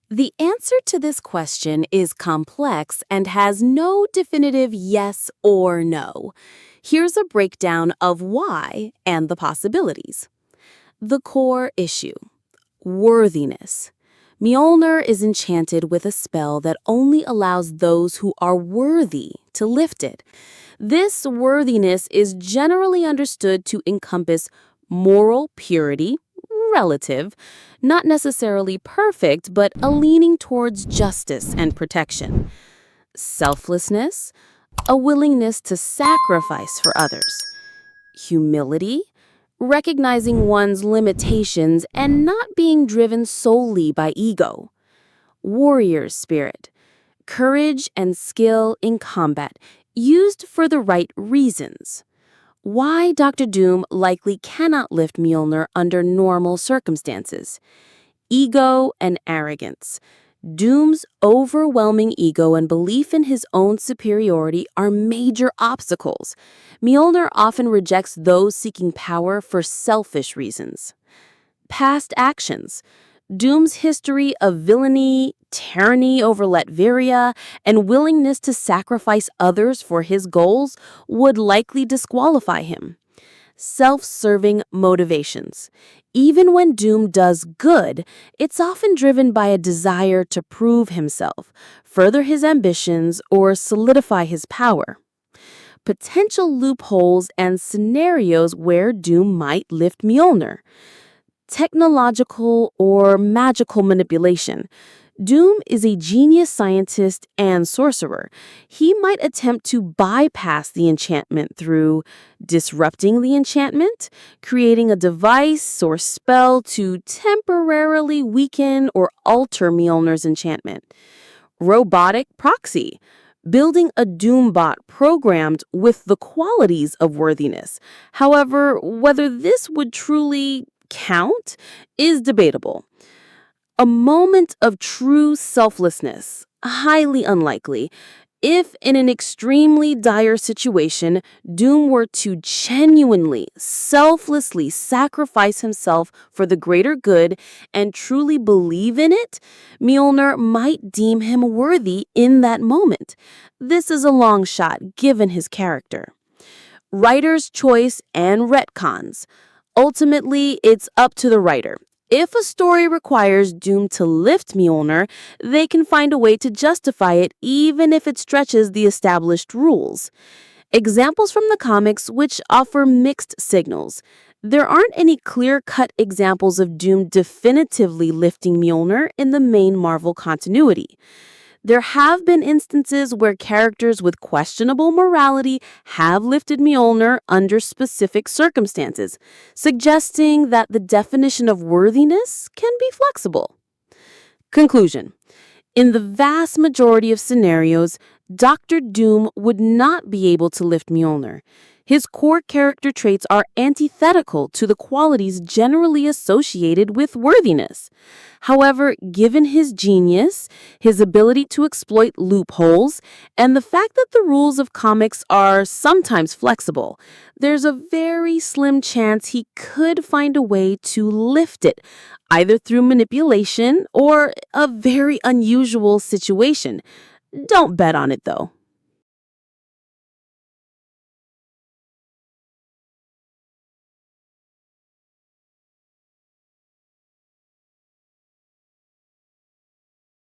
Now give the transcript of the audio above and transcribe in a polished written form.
The answer to this question is complex and has no definitive yes or no. Here's a breakdown of why and the possibilities. The core issue: worthiness. Mjolnir is enchanted with a spell that only allows those who are worthy to lift it. This worthiness is generally understood to encompass moral purity, relative, not necessarily perfect, but a leaning towards justice and protection. Selflessness, a willingness to sacrifice for others. Humility, recognizing one's limitations and not being driven solely by ego. Warrior spirit, courage and skill in combat, used for the right reasons. Why Dr. Doom likely cannot lift Mjolnir under normal circumstances. Ego and arrogance. Doom's overwhelming ego and belief in his own superiority are major obstacles. Mjolnir often rejects those seeking power for selfish reasons. Past actions. Doom's history of villainy, tyranny over Latveria, and willingness to sacrifice others for his goals would likely disqualify him. Self-serving motivations. Even when Doom does good, it's often driven by a desire to prove himself, further his ambitions, or solidify his power. Potential loopholes and scenarios where Doom might lift Mjolnir. Technological or magical manipulation. Doom is a genius scientist and sorcerer. He might attempt to bypass the enchantment through disrupting the enchantment, creating a device or spell to temporarily weaken or alter Mjolnir's enchantment. Robotic proxy. Building a Doombot programmed with the qualities of worthiness. However, whether this would truly count is debatable. A moment of true selflessness, highly unlikely. If in an extremely dire situation, Doom were to genuinely, selflessly sacrifice himself for the greater good and truly believe in it, Mjolnir might deem him worthy in that moment. This is a long shot given his character. Writer's choice and retcons. Ultimately, it's up to the writer. If a story requires Doom to lift Mjolnir, they can find a way to justify it even if it stretches the established rules. Examples from the comics which offer mixed signals. There aren't any clear-cut examples of Doom definitively lifting Mjolnir in the main Marvel continuity. There have been instances where characters with questionable morality have lifted Mjolnir under specific circumstances, suggesting that the definition of worthiness can be flexible. Conclusion: in the vast majority of scenarios, Dr. Doom would not be able to lift Mjolnir. His core character traits are antithetical to the qualities generally associated with worthiness. However, given his genius, his ability to exploit loopholes, and the fact that the rules of comics are sometimes flexible, there's a very slim chance he could find a way to lift it, either through manipulation or a very unusual situation. Don't bet on it, though.